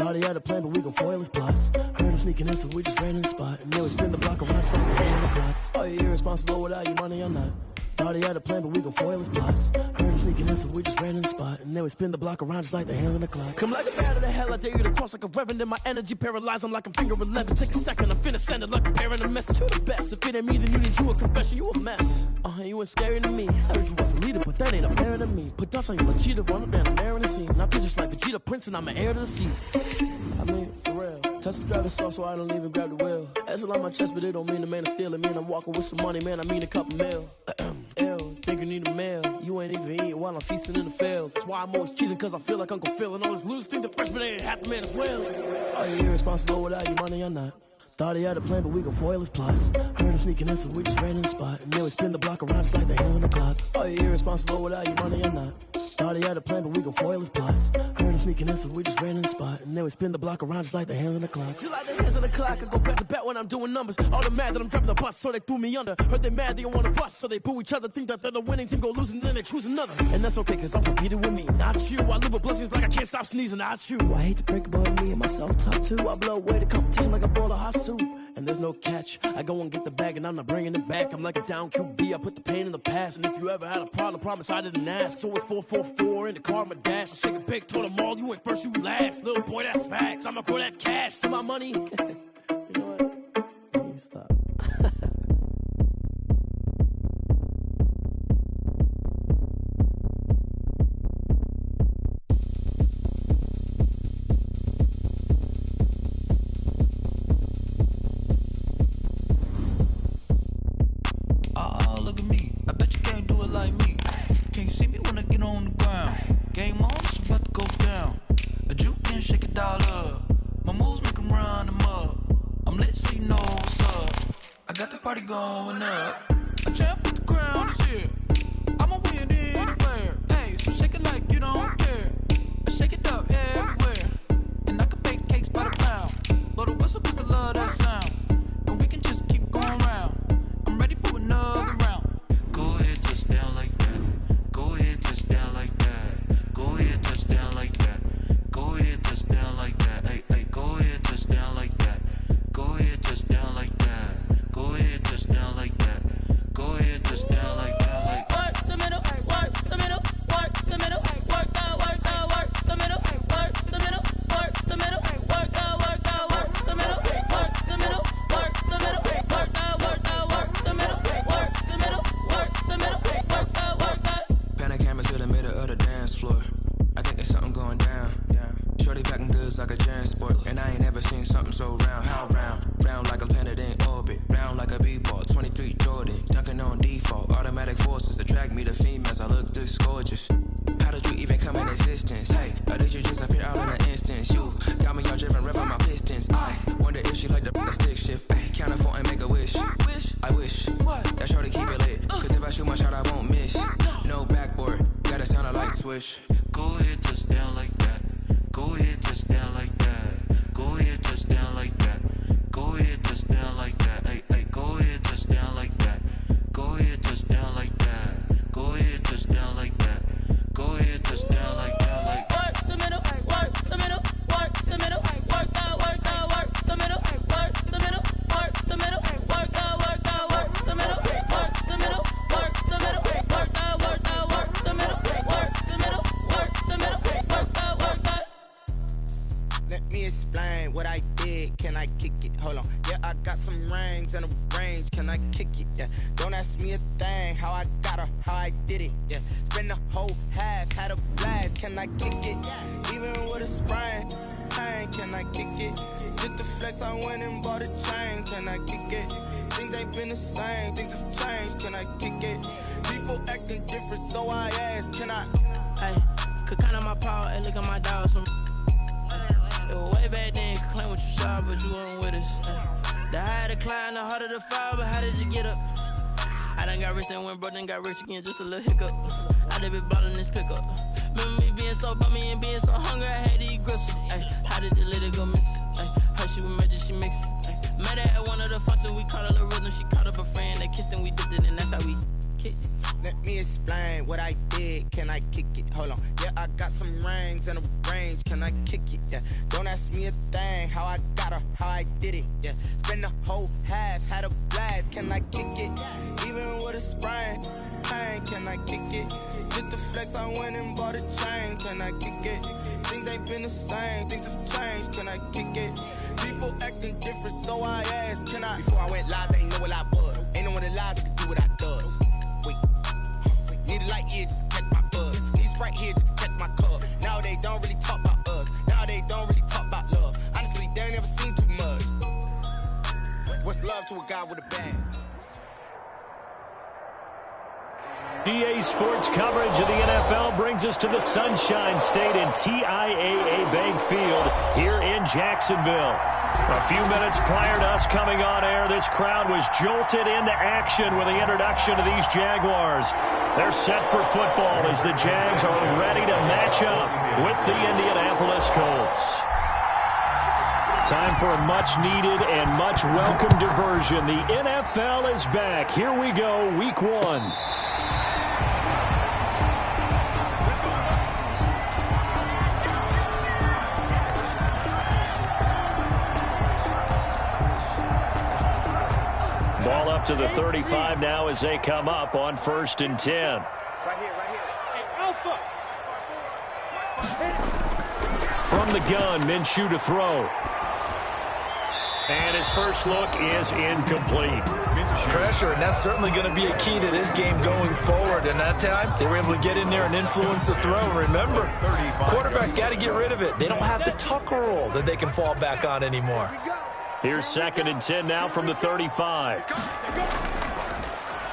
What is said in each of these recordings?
Thought he had a plan, but we gon' foil his plot. Heard him sneaking in, so we just ran in the spot. And then we spin the block around just like the hand on the clock. Are you irresponsible without your money or not? Thought he had a plan, but we gon' foil his plot. Heard him sneaking in, so we just ran in the spot. And then we spin the block around just like the hands on the clock. Come like a bat of the hell, I dare you to cross like a reverend. In my energy paralyzed, I'm like I'm finger 11. Take a second, I'm finna send it like a parent a message to the best. If it ain't me, then you need you a confession, you a mess. You ain't scary to me. Heard you was a leader, but that ain't apparent to me. Put dust on you like cheetah, run up down the air in the scene. And I feel just like Vegeta Prince, and I'm an heir to the seat. I mean, for real. Touch the driver's soft, so I don't even grab the wheel. That's on my chest, but it don't mean the man is stealing. Mean I'm walking with some money, man, I mean a couple mil. Ew, think you need a meal. You ain't even eating while I'm feasting in the field. That's why I'm always cheesing, cause I feel like Uncle Phil. And all those losers think the freshman ain't half the man as well. Are you irresponsible without your money or not? Thought he had a plan, but we gon' foil his plot. Heard him sneaking in, so we just ran in the spot. And then we spin the block around just like the hands on the clock. Are you irresponsible without your money or not? Thought he had a plan, but we gon' foil his plot. Heard him sneaking in, so we just ran in the spot. And then we spin the block around just like the hands on the clock. Just like the hands on the clock, I go back to back when I'm doing numbers. All the mad that I'm driving the bus, so they threw me under. Heard they mad, they don't wanna bust, so they boo each other. Think that they're the winning team, go losing, then they choose another. And that's okay, cause I'm competing with me, not you. I live with blessings like I can't stop sneezing, not you. I hate to break about me and myself top two. I blow away the competition like a bowl of hot soup. And there's no catch, I go and get the bag and I'm not bringing it back. I'm like a down QB, I put the pain in the past. And if you ever had a problem, promise I didn't ask. So it's 444 in the car, my dash. I shake a big, told them all, you ain't first, you last. Little boy, that's facts, I'ma grow that cash to my money. You know what, let me stop. Party going up. A champ with the crown is here. I'ma win anywhere. Hey, so shake it like you don't care. I shake it up everywhere. And I can bake cakes by the pound. Blow the whistle cause I love that sound. And we can just keep going round. I'm ready for another round. Go ahead, touch down like that. Go ahead, touch down like that. Go ahead, touch down like that. Go ahead, touch down like that. Hey, hey, go ahead, touch down like that. Go ahead, touch down like that. Go ahead, touch down like that. Go ahead, touch down like that. Like work the middle, work the middle, work the middle, work the middle, work the middle, work the middle, work the middle, work the middle, work the middle, work the middle, work the middle, work the middle, work the middle, work the. Pan a camera to the middle of the dance floor. I think there's something going down. Shorty backing goods like a transport, and I ain't never seen something so round. How round? Round like a planet in orbit, round like a b-ball. 23 Jordan, dunking on default. Automatic forces attract me to females. I look this gorgeous. How did you even come in existence? Hey, or did you just appear out in an instance? You got me all driven, revving my pistons. I wonder if she like the stick shift. Ay, count a four and make a wish. I wish that shorty keep it lit. Cause if I shoot my shot, I won't miss. No backboard, gotta sound a light switch. Go ahead, touch down like that. Go ahead, touch down like that. Go ahead, touch down like that. Go ahead, touch down like that. Hey, hey, go ahead, touch down like that. Go ahead, touch down like that. Go ahead, touch down like that. Go ahead, touch down like that. Like work the middle, work the middle, work the middle, work the middle, work the middle, work the middle, work the middle, work the middle, work the middle, work the middle, work the middle, work the middle, work the middle, work the middle, work the. Let me explain what I did. Can I kick it? Hold on. Yeah, I got some rings and a range. Can I kick it? Yeah. Don't ask me a thing. How I got her, how I did it. Yeah. Spend the whole half, had a blast. Can I kick it? Even with a sprain. Hey, can I kick it? Just the flex, I went and bought a chain. Can I kick it? Things ain't been the same. Things have changed. Can I kick it? People acting different, so I ask. Can I? Hey, could count on my power and look at my dogs from. It was way back then, could claim what you saw, but you weren't with us. The higher the climb, the harder the fall, but how did you get up? I done got rich and went broke, then got rich again, just a little hiccup. I done been ballin' this pickup. Remember me being so bummy and being so hungry, I had to eat gristle. How did you let it go miss? Her she was magic, she mixed. Met her at one of the functions, we caught her the rhythm, she caught up a friend, they kissed and we dipped it, and that's how we kick it. Let me explain what I did. Can I kick it? Hold on. Yeah, I got some rings and a range. Can I kick it? Yeah. Don't ask me a thing. How I got her, how I did it. Yeah. Spend the whole half, had a blast. Can I kick it? Even with a sprain. Pain, can I kick it? Just to flex, I went and bought a chain. Can I kick it? Things ain't been the same. Things have changed. Can I kick it? People acting different, so I asked, can I? Before I went live, they ain't know what I was. Ain't no one alive that could do what I does. Wait. Need a light here just to catch my buzz. Need Sprite here just to catch my cup. Now they don't really talk about us. Now they don't really talk about love. Honestly, they ain't never seen too much. What's love to a guy with a bag? GA Sports coverage of the NFL brings us to the Sunshine State in TIAA Bank Field here in Jacksonville. A few minutes prior to us coming on air, this crowd was jolted into action with the introduction of these Jaguars. They're set for football as the Jags are ready to match up with the Indianapolis Colts. Time for a much-needed and much-welcome diversion. The NFL is back. Here we go, Week 1. Ball up to the 35 now as they come up on 1st and 10. Right here. Hey, Alpha! From the gun, Minshew to throw. And his first look is incomplete. Pressure, and that's certainly going to be a key to this game going forward. And that time, they were able to get in there and influence the throw. And remember, quarterbacks got to get rid of it. They don't have the Tucker roll that they can fall back on anymore. Here's 2nd and 10 now from the 35.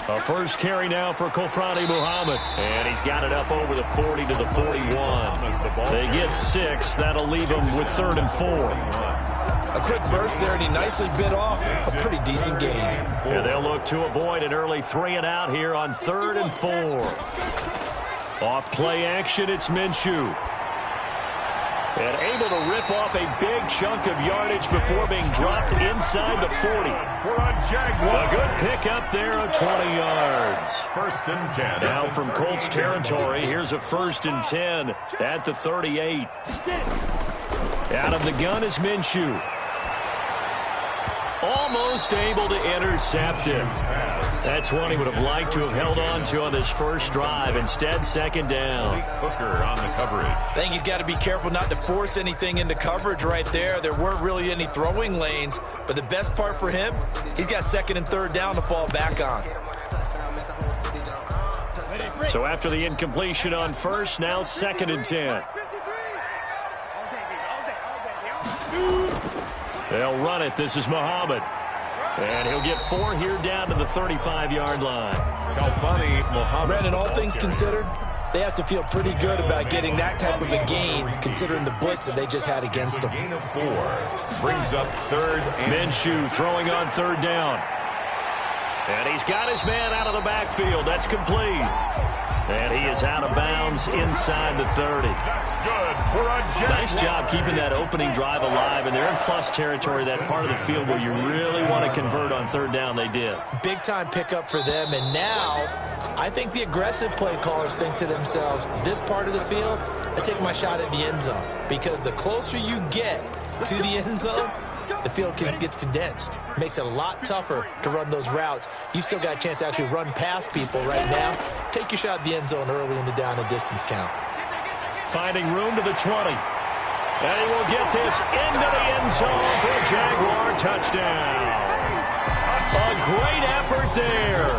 A first carry now for Kofrani Muhammad. And he's got it up over the 40 to the 41. They get 6. That'll leave them with 3rd and 4. A quick burst there, and he nicely bit off a pretty decent gain. Yeah, they'll look to avoid an early 3 and out here on 3rd and 4. Off play action, it's Minshew. And able to rip off a big chunk of yardage before being dropped inside the 40. A good pickup there of 20 yards. 1st and 10. Now from Colts territory, here's a 1st and 10 at the 38. Out of the gun is Minshew. Almost able to intercept it. That's one he would have liked to have held on to on this first drive. Instead, 2nd down. Hooker on the coverage. I think he's got to be careful not to force anything into coverage right there. There weren't really any throwing lanes, but the best part for him, he's got 2nd and 3rd down to fall back on. So after the incompletion on 1st, now 2nd and 10. They'll run it. This is Muhammad. And he'll get 4 here down to the 35-yard line. Brandon, all things considered, they have to feel pretty good about getting that type of a gain, considering the blitz that they just had against them. Gain of 4 brings up 3rd and Minshew throwing on 3rd down. And he's got his man out of the backfield. That's complete. And he is out of bounds inside the 30. That's good for a Jaguar. Nice job keeping that opening drive alive. And they're in plus territory, that part of the field where you really want to convert on 3rd down. They did. Big-time pickup for them. And now, I think the aggressive play callers think to themselves, this part of the field, I take my shot at the end zone. Because the closer you get to the end zone, the field gets condensed. Makes it a lot tougher to run those routes. You still got a chance to actually run past people right now. Take your shot at the end zone early in the down and distance count. Finding room to the 20. And he will get this into the end zone for a Jaguar touchdown. A great effort there.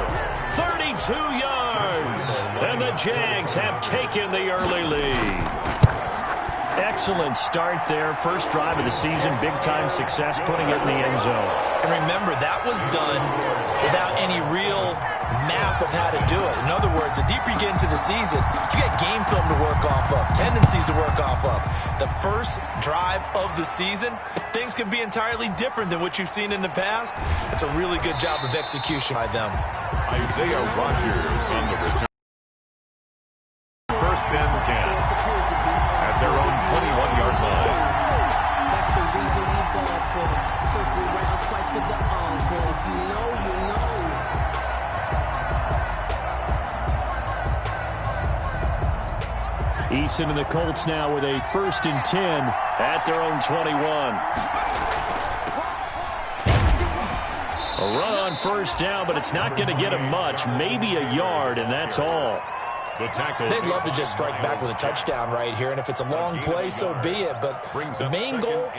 32 yards. And the Jags have taken the early lead. Excellent start there. First drive of the season. Big-time success putting it in the end zone. And remember, that was done without any real map of how to do it. In other words, the deeper you get into the season, you got game film to work off of, tendencies to work off of. The first drive of the season, things can be entirely different than what you've seen in the past. It's a really good job of execution by them. Isaiah Rodgers on the return. 1st and 10 at their own 21-yard line. That's the reason we bought for them. Circle round twice for the encore. If you know, you know. Eason and the Colts now with a 1st and 10 at their own 21. A run on 1st down, but it's not going to get him much. Maybe a yard, and that's all. They'd love to just strike back with a touchdown right here, and if it's a long play, so be it. But the main goal,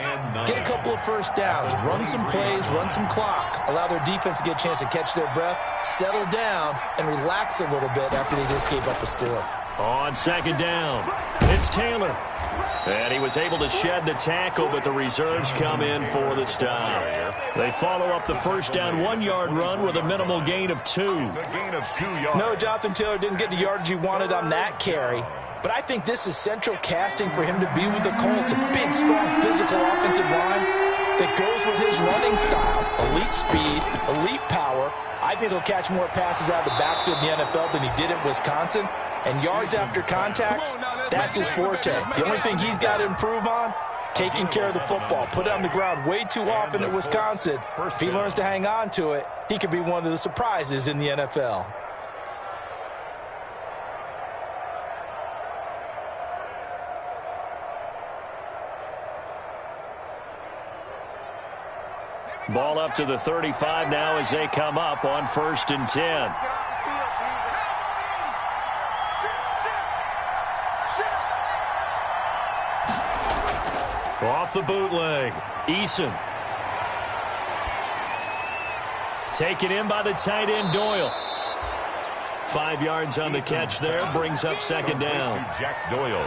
get a couple of 1st downs, run some plays, run some clock, allow their defense to get a chance to catch their breath, settle down, and relax a little bit after they just gave up a score. On 2nd down, it's Taylor. And he was able to shed the tackle, but the reserves come in for the stop. They follow up the 1st down 1-yard run with a minimal gain of 2. No, Jonathan Taylor didn't get the yardage he wanted on that carry. But I think this is central casting for him to be with the Colts. A big, strong, physical offensive line that goes with his running style. Elite speed, elite power. I think he'll catch more passes out of the backfield in the NFL than he did at Wisconsin. And yards after contact, that's his forte. The only thing he's got to improve on, taking care of the football. Put it on the ground way too often at Wisconsin. If he learns to hang on to it, he could be one of the surprises in the NFL. Ball up to the 35 now as they come up on 1st and 10. Off the bootleg, Eason. Taken in by the tight end, Doyle. 5 yards on the catch there, brings up 2nd down. Jack Doyle.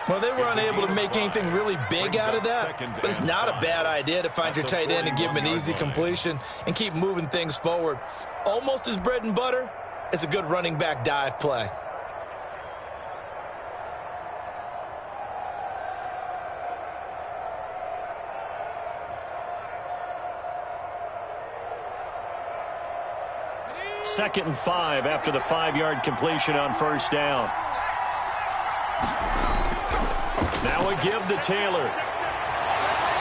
Well, they were unable to make anything really big out of that, but it's not a bad idea to find your tight end and give him an easy completion and keep moving things forward. Almost as bread and butter as a good running back dive play. Second and 5 after the 5-yard completion on 1st down. Now a give to Taylor.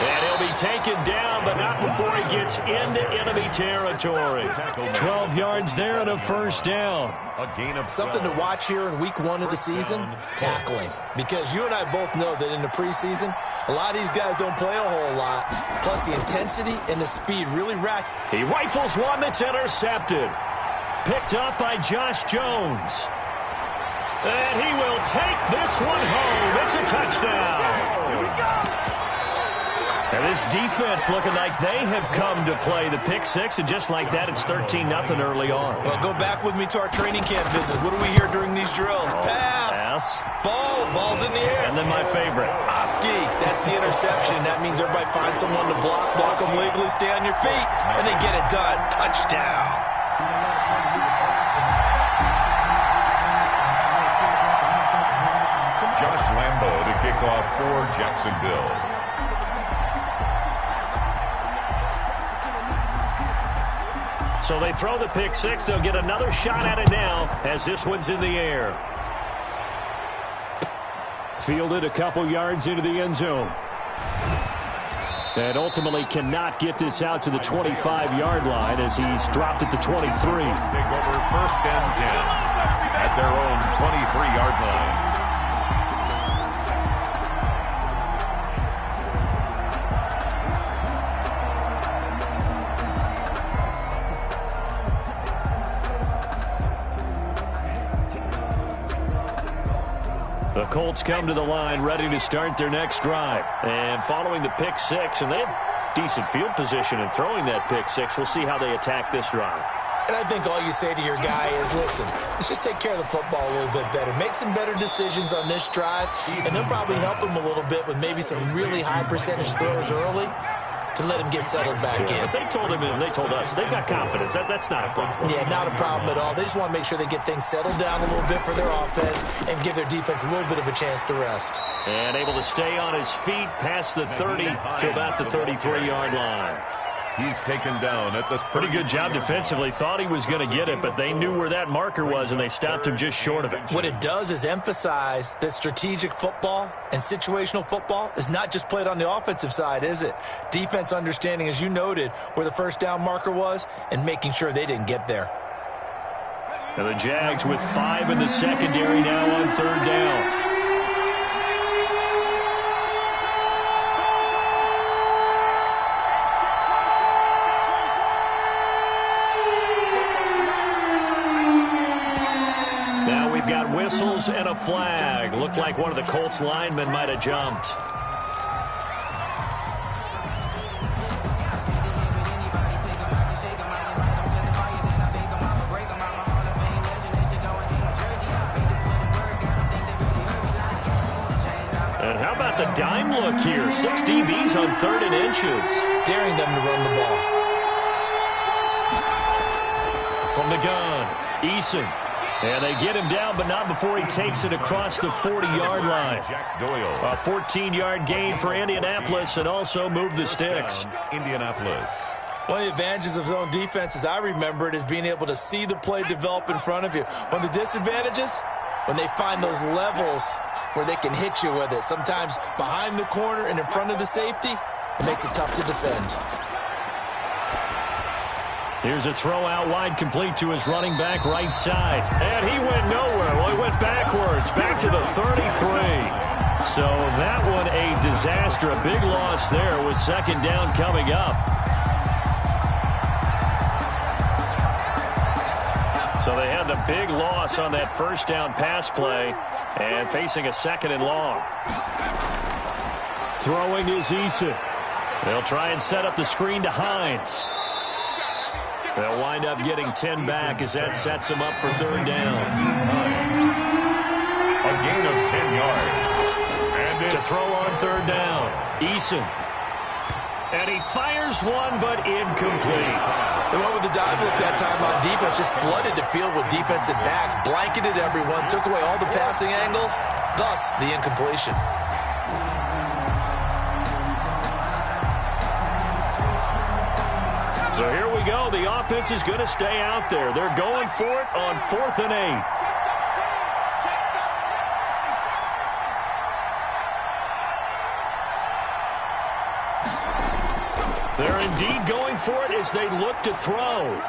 And he'll be taken down, but not before he gets into enemy territory. 12 yards there and a 1st down. Something to watch here in week 1 of the season, tackling. Because you and I both know that in the preseason, a lot of these guys don't play a whole lot. Plus the intensity and the speed really rack. He rifles one that's intercepted. Picked up by Josh Jones. And he will take this one home. It's a touchdown. And this defense looking like they have come to play the pick 6, and just like that, it's 13-0 early on. Well, go back with me to our training camp visit. What do we hear during these drills? Pass. Ball's in the air. And then my favorite. Oski, that's the interception. That means everybody finds someone to block them legally, stay on your feet, and they get it done. Touchdown. Josh Lambo to kick off for Jacksonville. So they throw the pick 6. They'll get another shot at it now as this one's in the air. Fielded a couple yards into the end zone. And ultimately cannot get this out to the 25-yard line as he's dropped at the 23. Take over 1st and 10 at their own 23-yard line. The Colts come to the line ready to start their next drive. And following the pick 6, and they have decent field position in throwing that pick 6. We'll see how they attack this drive. And I think all you say to your guy is, listen, let's just take care of the football a little bit better. Make some better decisions on this drive, and they'll probably help him a little bit with maybe some really high percentage throws early to let him get settled back in. But they told him and they told us they've got confidence. That's not a problem. Yeah, not a problem at all. They just want to make sure they get things settled down a little bit for their offense and give their defense a little bit of a chance to rest. And able to stay on his feet past the 30 to about the 33-yard line. He's taken down at the 30. Pretty good job defensively. Thought he was going to get it, but they knew where that marker was, and they stopped him just short of it. What it does is emphasize that strategic football and situational football is not just played on the offensive side, is it? Defense understanding, as you noted, where the 1st down marker was and making sure they didn't get there. And the Jags with 5 in the secondary now on 3rd down. calls and a flag. Looked like one of the Colts linemen might have jumped. And how about the dime look here? 6 DBs on 3rd and inches. Daring them to run the ball. From the gun, Eason. And they get him down, but not before he takes it across the 40-yard line. A 14-yard gain for Indianapolis and also moved the sticks. Indianapolis. One of the advantages of zone defense, as I remember it, is being able to see the play develop in front of you. One of the disadvantages, when they find those levels where they can hit you with it. Sometimes behind the corner and in front of the safety, it makes it tough to defend. Here's a throw out wide, complete to his running back right side. And he went nowhere. Well, he went backwards, back to the 33. So that one a disaster. A big loss there with 2nd down coming up. So they had the big loss on that 1st down pass play and facing a 2nd and long. Throwing is Eason. They'll try and set up the screen to Hines. They'll wind up getting 10 back as that sets them up for 3rd down. A gain of 10 yards. And to throw on 3rd down, Eason. And he fires one, but incomplete. They went with the dive look that time on defense, just flooded the field with defensive backs, blanketed everyone, took away all the passing angles, thus the incompletion. So here we go. The offense is going to stay out there. They're going for it on 4th and 8. They're indeed going for it as they look to throw.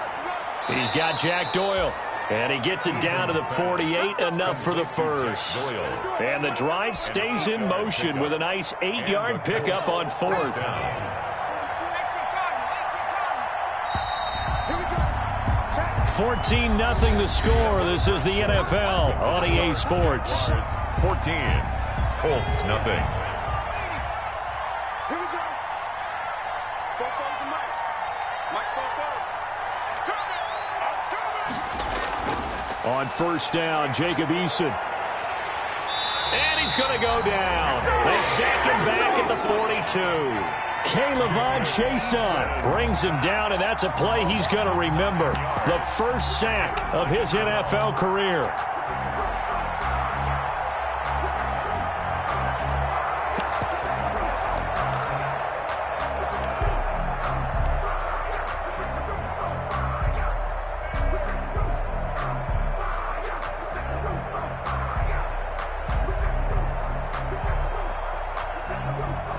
He's got Jack Doyle. And he gets it down to the 48, enough for the first. And the drive stays in motion with a nice 8-yard pickup on 4th. 14-0 the score. This is the NFL on EA Sports. 14. Colts nothing. On 1st down, Jacob Eason. And he's going to go down. They sack him back at the 42. K'Lavon Chason brings him down, and that's a play he's going to remember. The first sack of his NFL career.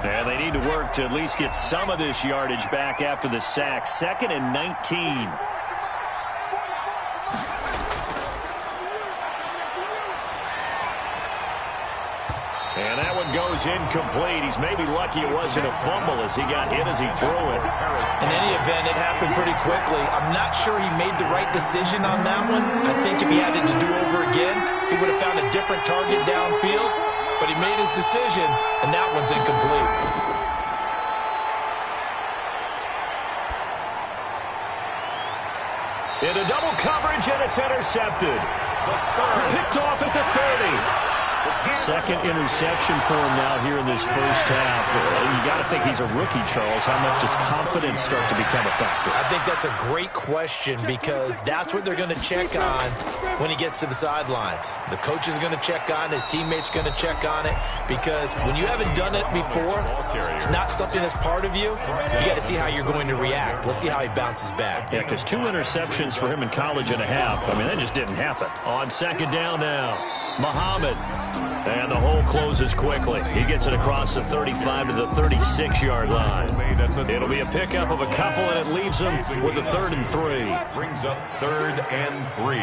And they need to work to at least get some of this yardage back after the sack. 2nd and 19. And that one goes incomplete. He's maybe lucky it wasn't a fumble as he got hit as he threw it. In any event, it happened pretty quickly. I'm not sure he made the right decision on that one. I think if he had it to do over again, he would have found a different target downfield. But he made his decision, and that one's incomplete. Into double coverage, and it's intercepted. Picked off at the 30. 2nd interception for him now here in this first half. You got to think he's a rookie, Charles. How much does confidence start to become a factor? I think that's a great question because that's what they're going to check on when he gets to the sidelines. The coach is going to check on it. His teammates going to check on it because when you haven't done it before, it's not something that's part of you. You got to see how you're going to react. Let's see how he bounces back. Yeah, because 2 interceptions for him in college and a half. I mean, that just didn't happen. On 2nd down now, Muhammad. And the hole closes quickly. He gets it across the 35 to the 36-yard line. It'll be a pickup of a couple, and it leaves him with a 3rd and 3. Brings up 3rd and 3.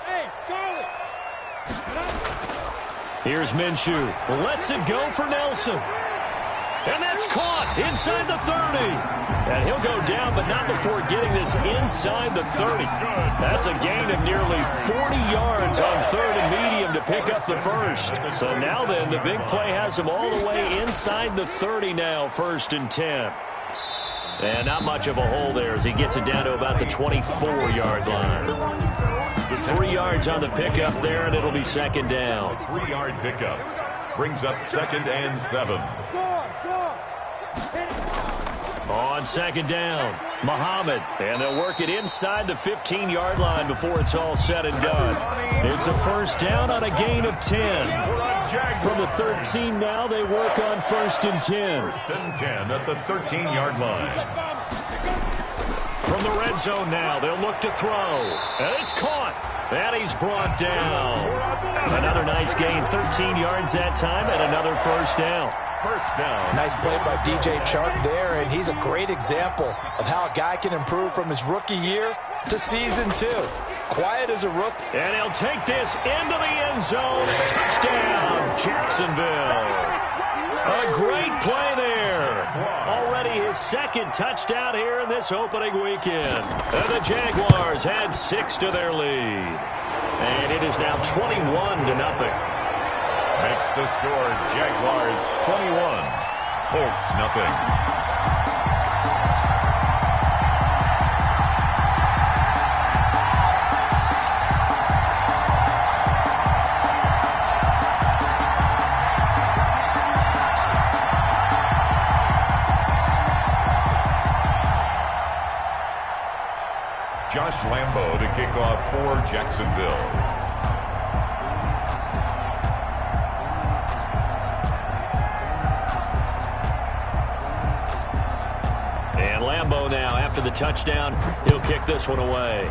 Hey, Charlie. Here's Minshew. Lets it go for Nelson. And that's it's caught inside the 30. And he'll go down, but not before getting this inside the 30. That's a gain of nearly 40 yards on 3rd and medium to pick up the first. So now then, the big play has him all the way inside the 30 now, 1st and 10. And not much of a hole there as he gets it down to about the 24-yard line. 3 yards on the pickup there, and it'll be 2nd down. 3-yard pickup brings up 2nd and 7. On 2nd down, Muhammad, and they'll work it inside the 15-yard line before it's all said and done. It's a 1st down on a gain of 10. From the 13 now, they work on 1st and 10. 1st and 10 at the 13-yard line. From the red zone now, they'll look to throw. And it's caught. And he's brought down. Another nice gain, 13 yards that time, and another 1st down. 1st down. Nice play by DJ Chark there, and he's a great example of how a guy can improve from his rookie year to season 2. Quiet as a rookie. And he'll take this into the end zone. Touchdown, Jacksonville. A great play there. Already his 2nd touchdown here in this opening weekend. And the Jaguars had 6 to their lead. And it is now 21-0. Makes the score Jaguars 21, Colts nothing. Josh Lambo to kick off for Jacksonville. And Lambo now, after the touchdown, he'll kick this one away.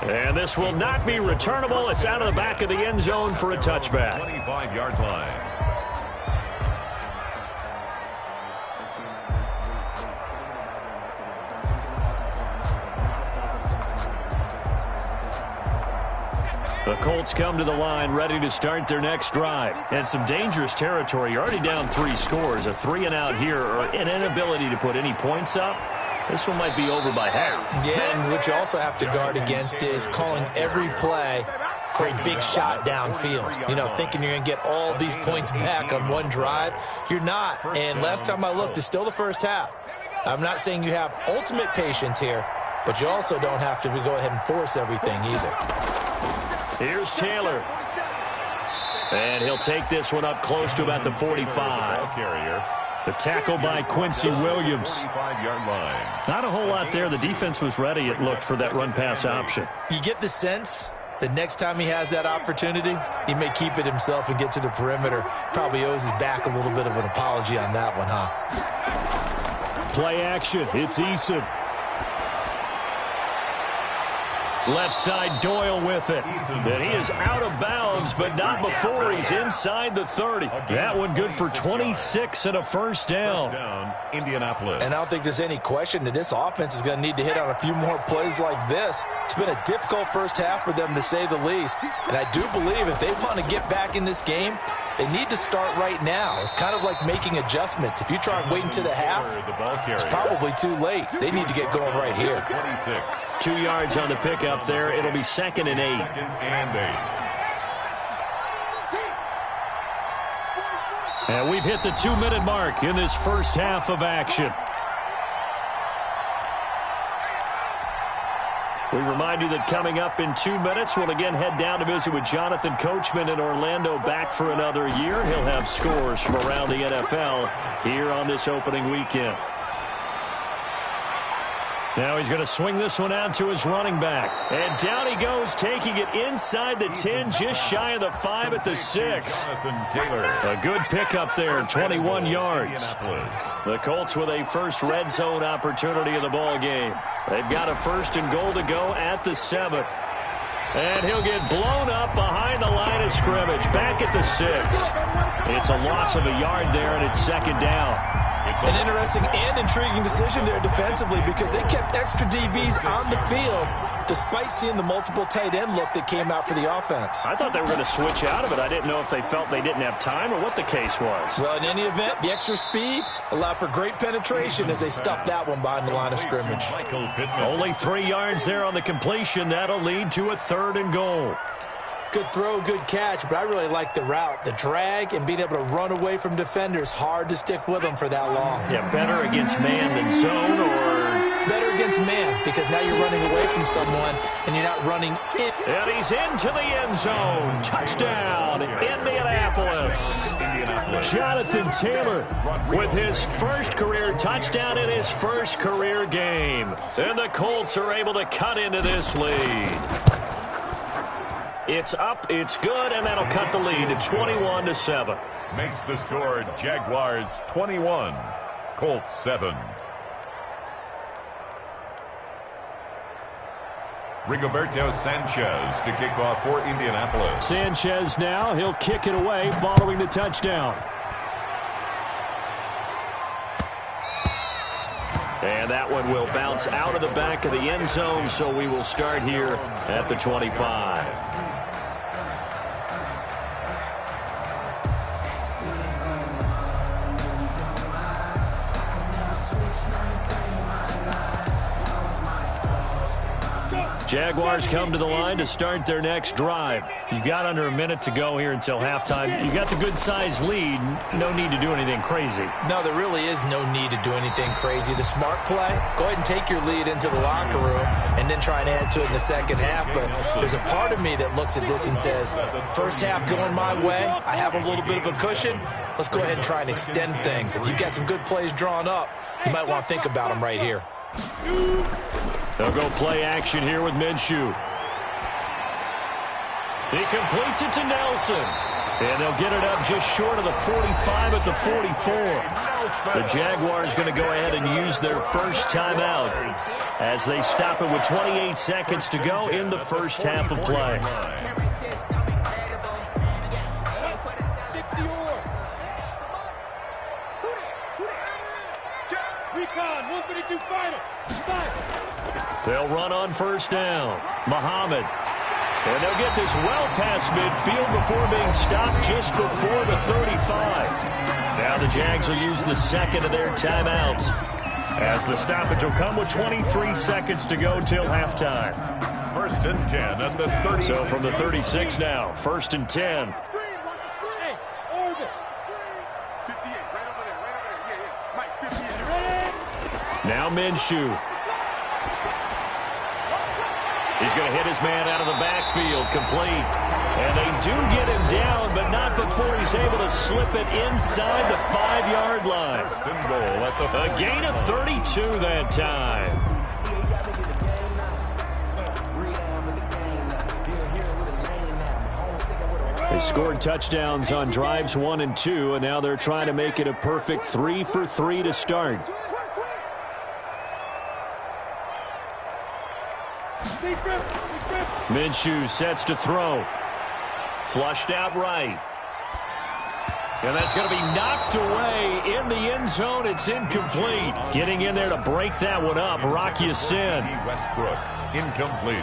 And this will not be returnable. It's out of the back of the end zone for a touchback. 25-yard line. The Colts come to the line ready to start their next drive. And some dangerous territory. You're already down 3 scores. A 3-and-out here or an inability to put any points up. This one might be over by half. Yeah, and what you also have to guard against is calling every play for a big shot downfield. You know, thinking you're going to get all these points back on one drive. You're not. And last time I looked, it's still the first half. I'm not saying you have ultimate patience here, but you also don't have to go ahead and force everything either. Here's Taylor. And he'll take this one up close to about the 45. The tackle by Quincy Williams. Not a whole lot there. The defense was ready, it looked, for that run-pass option. You get the sense that next time he has that opportunity, he may keep it himself and get to the perimeter. Probably owes his back a little bit of an apology on that one, huh? Play action. It's Eason. Left side, Doyle with it. And he is out of bounds, but not before he's inside the 30. That one good for 26 and a 1st down. Indianapolis. And I don't think there's any question that this offense is going to need to hit on a few more plays like this. It's been a difficult first half for them, to say the least. And I do believe if they want to get back in this game, they need to start right now. It's kind of like making adjustments. If you try and wait until the half, it's probably too late. They need to get going right here. 2 yards on the pickup there. It'll be 2nd and 8. 2nd and 8. And we've hit the 2-minute mark in this first half of action. We remind you that coming up in 2 minutes, we'll again head down to visit with Jonathan Coachman in Orlando, back for another year. He'll have scores from around the NFL here on this opening weekend. Now he's going to swing this one out to his running back. And down he goes, taking it inside the 10, just shy of the 5 at the 6. A good pickup there, 21 yards. The Colts with a first red zone opportunity in the ball game. They've got a 1st and goal to go at the 7. And he'll get blown up behind the line of scrimmage, back at the 6. It's a loss of a yard there, and it's 2nd down. An interesting and intriguing decision there defensively because they kept extra DBs on the field despite seeing the multiple tight end look that came out for the offense. I thought they were going to switch out of it. I didn't know if they felt they didn't have time or what the case was. Well, in any event, the extra speed allowed for great penetration as they stuffed that one behind the line of scrimmage. Only 3 yards there on the completion. That'll lead to a 3rd and goal. Good throw, good catch, but I really like the route. The drag and being able to run away from defenders, hard to stick with them for that long. Yeah, better against man than zone, or... Better against man, because now you're running away from someone and you're not running in. And he's into the end zone. Touchdown, Indianapolis. Jonathan Taylor with his first career touchdown in his first career game. And the Colts are able to cut into this lead. It's up, it's good, and that'll cut the lead to 21-7. Makes the score Jaguars 21, Colts 7. Rigoberto Sanchez to kick off for Indianapolis. Sanchez now, he'll kick it away following the touchdown. And that one will bounce out of the back of the end zone, so we will start here at the 25. Jaguars come to the line to start their next drive. You've got under a minute to go here until halftime. You've got the good-sized lead. No need to do anything crazy. No, there really is no need to do anything crazy. The smart play, go ahead and take your lead into the locker room and then try and add to it in the second half. But there's a part of me that looks at this and says, first half going my way, I have a little bit of a cushion. Let's go ahead and try and extend things. If you've got some good plays drawn up, you might want to think about them right here. They'll go play action here with Minshew. He completes it to Nelson. And they'll get it up just short of the 45 at the 44. The Jaguars going to go ahead and use their first timeout as they stop it with 28 seconds to go in the first half of play. They'll run on first down. Muhammad. And they'll get this well past midfield before being stopped just before the 35. Now the Jags will use the second of their timeouts as the stoppage will come with 23 seconds to go till halftime. 1st and 10 at the 36. So from the 36 now, 1st and 10. Now Minshew. He's going to hit his man out of the backfield, complete. And they do get him down, but not before he's able to slip it inside the 5-yard line. A gain of 32 that time. They scored touchdowns on drives 1 and 2, and now they're trying to make it a perfect 3 for 3 to start. Minshew sets to throw. Flushed out right. And that's going to be knocked away in the end zone. It's incomplete. Getting in there to break that one up, Rock Ya-Sin. Westbrook, incomplete.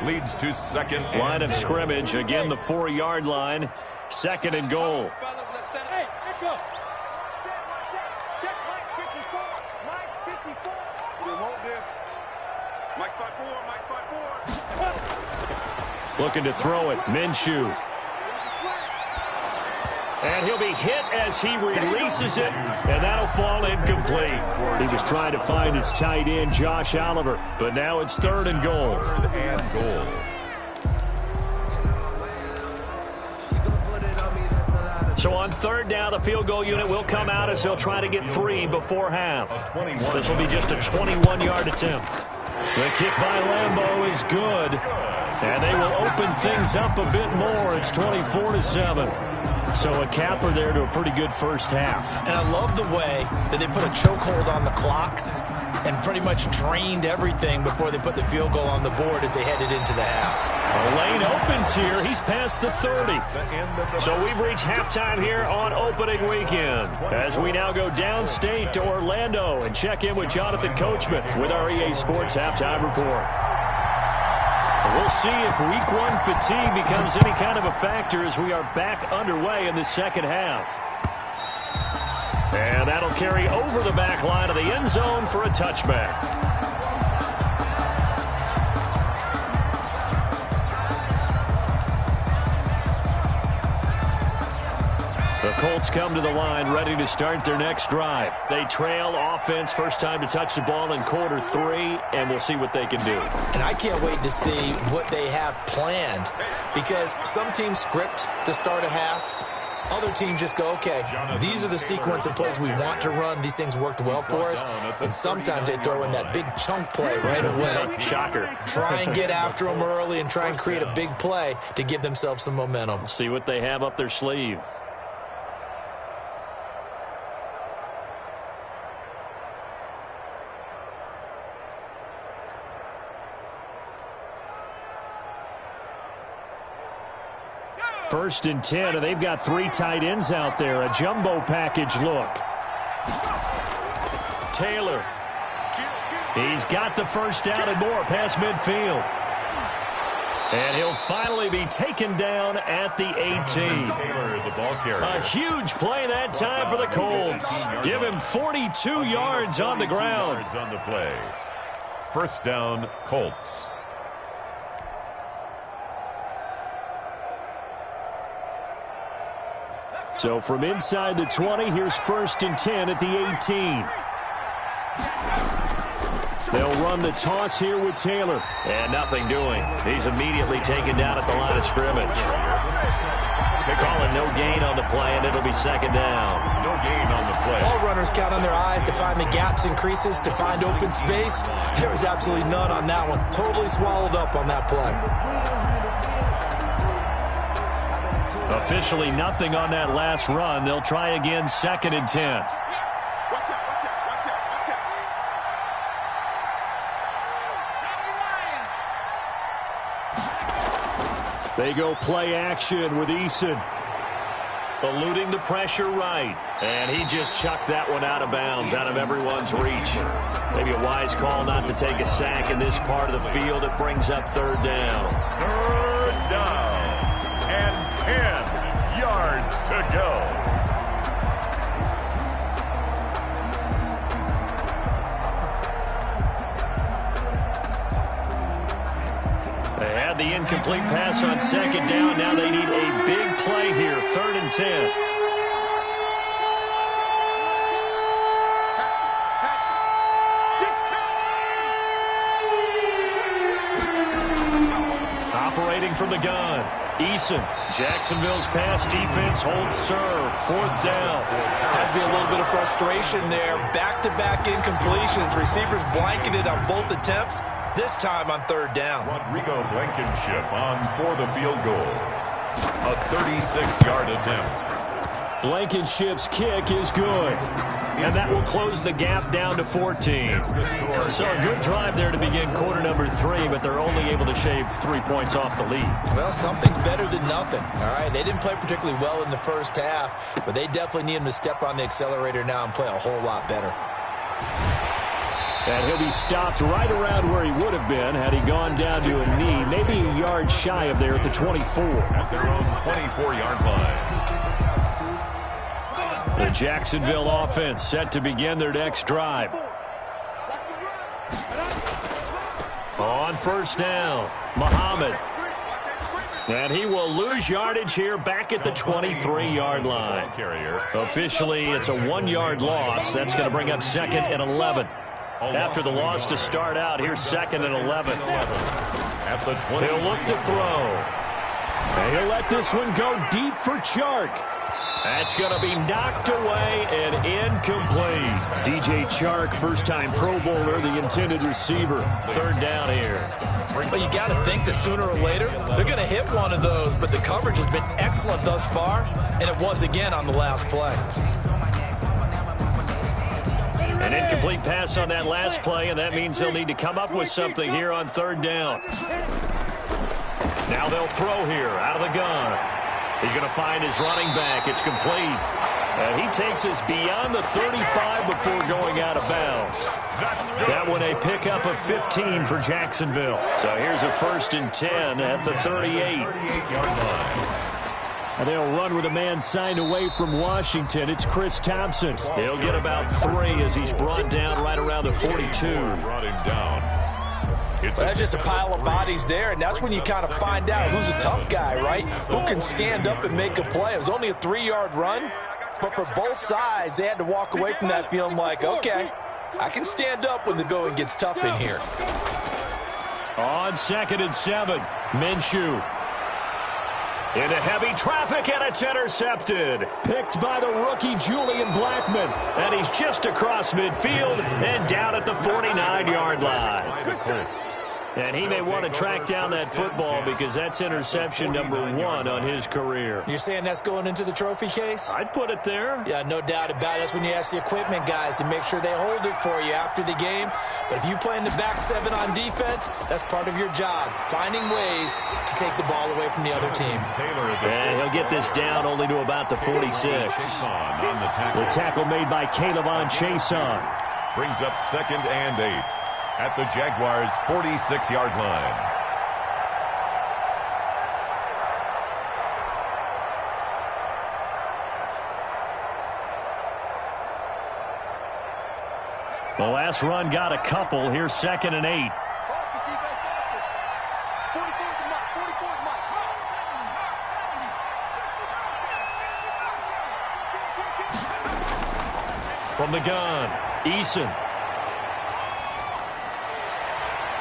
Leads to second. Line of scrimmage, again the 4-yard line. 2nd and goal. Hey, echo. Check Mike 54. Mike 54. We want this. Mike 54. Mike 54. Looking to throw it. Minshew. And he'll be hit as he releases it, and that'll fall incomplete. He was trying to find his tight end, Josh Oliver, but now it's 3rd and goal. 3rd and goal. So on 3rd down, the field goal unit will come out as they'll try to get 3 before half. This will be just a 21-yard attempt. The kick by Lambeau is good, and they will open things up a bit more. It's 24-7. So a capper there to a pretty good first half. And I love the way that they put a chokehold on the clock and pretty much drained everything before they put the field goal on the board as they headed into the half. The lane opens here. He's past the 30. So we've reached halftime here on opening weekend as we now go downstate to Orlando and check in with Jonathan Coachman with our EA Sports Halftime Report. We'll see if week one fatigue becomes any kind of a factor as we are back underway in the second half. And that'll carry over the back line of the end zone for a touchback. The Colts come to the line ready to start their next drive. They trail offense, first time to touch the ball in quarter 3, and we'll see what they can do. And I can't wait to see what they have planned, because some teams script to start a half. Other teams just go, okay, these are the sequence of plays we want to run. These things worked well for us. And sometimes they throw in that big chunk play right away. Shocker. Try and get after them early and try and create a big play to give themselves some momentum. See what they have up their sleeve. First and 10, and they've got 3 tight ends out there. A jumbo package look. Taylor. He's got the first down and more past midfield. And he'll finally be taken down at the 18. Taylor, the ball carrier. A huge play that time for the Colts. Give him 42 yards on the ground. Yards on the play. First down, Colts. So from inside the 20, here's first and 10 at the 18. They'll run the toss here with Taylor. And nothing doing. He's immediately taken down at the line of scrimmage. Calling no gain on the play, and it'll be second down. No gain on the play. All runners count on their eyes to find the gaps and creases, to find open space. There was absolutely none on that one. Totally swallowed up on that play. Officially nothing on that last run. They'll try again, second and 10. They go play action with Eason. Eluding the pressure right. And he just chucked that one out of bounds, out of everyone's reach. Maybe a wise call not to take a sack in this part of the field. It brings up third down. Third down. And 10 yards to go. They had the incomplete pass on second down. Now they need a big play here. Third and 10. Operating from the gun. Eason. Jacksonville's pass defense holds serve. Fourth down. Has to be a little bit of frustration there. Back-to-back incompletions. Receivers blanketed on both attempts. This time on third down. Rodrigo Blankenship on for the field goal. A 36-yard attempt. Blankenship's kick is good. And that will close the gap down to 14. So a good drive there to begin quarter number 3, but they're only able to shave 3 points off the lead. Well, something's better than nothing. All right, they didn't play particularly well in the first half, but they definitely need him to step on the accelerator now and play a whole lot better. And he'll be stopped right around where he would have been had he gone down to a knee, maybe a yard shy of there at the 24. At their own 24-yard line. The Jacksonville offense set to begin their next drive. On first down, Muhammad. And he will lose yardage here back at the 23-yard line. Officially, it's a 1-yard loss. That's going to bring up second and 11. After the loss to start out, here's second and 11. He'll look to throw. And he'll let this one go deep for Chark. That's going to be knocked away and incomplete. DJ Chark, first-time Pro Bowler, the intended receiver. Third down here. Well, you got to think that sooner or later they're going to hit one of those, but the coverage has been excellent thus far, and it was again on the last play. An incomplete pass on that last play, and that means they'll need to come up with something here on third down. Now they'll throw here out of the gun. He's going to find his running back. It's complete. And he takes us beyond the 35 before going out of bounds. That one a pickup of 15 for Jacksonville. So here's a 1st and 10 at the 38. And they'll run with a man signed away from Washington. It's Chris Thompson. He'll get about 3 as he's brought down right around the 42. Brought him down. Well, that's just a pile of bodies there, and that's when you kind of find out who's a tough guy, right? Who can stand up and make a play. It was only a 3-yard run, but for both sides, they had to walk away from that feeling like, okay, I can stand up when the going gets tough in here. On 2nd and 7, Minshew. Into heavy traffic, and it's intercepted. Picked by the rookie Julian Blackmon. And he's just across midfield and down at the 49-yard line. And he may want to track down that football because that's interception number 1 on his career. You're saying that's going into the trophy case? I'd put it there. Yeah, no doubt about it. That's when you ask the equipment guys to make sure they hold it for you after the game. But if you play in the back 7 on defense, that's part of your job, finding ways to take the ball away from the other team. And he'll get this down only to about the 46. The tackle made by Caleb Chason. Brings up 2nd and 8 at the Jaguars' 46-yard line. The last run got a couple. Here's 2nd and 8. From the gun, Eason.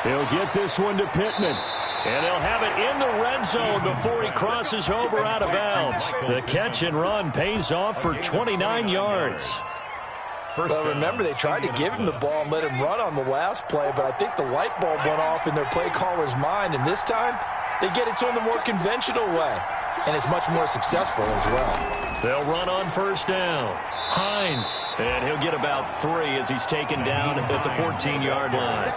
He'll get this one to Pittman. And he'll have it in the red zone before he crosses over out of bounds. The catch and run pays off for 29 yards. Well, remember, they tried to give him the ball and let him run on the last play, but I think the light bulb went off in their play caller's mind, and this time they get it to him the more conventional way, and it's much more successful as well. They'll run on 1st down. Hines, and he'll get about 3 as he's taken down at the 14-yard line.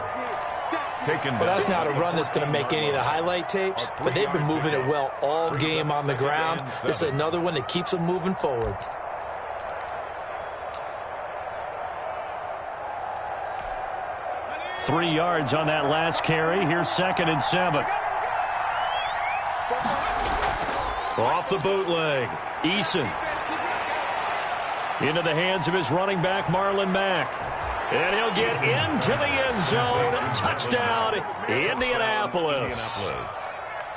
Well, that's not a run that's going to make any of the highlight tapes, but they've been moving it well all game on the ground. This is another one that keeps them moving forward. Three yards on that last carry. Here's 2nd and 7. Off the bootleg. Eason. Into the hands of his running back, Marlon Mack. And he'll get into the end zone. Touchdown, Indianapolis.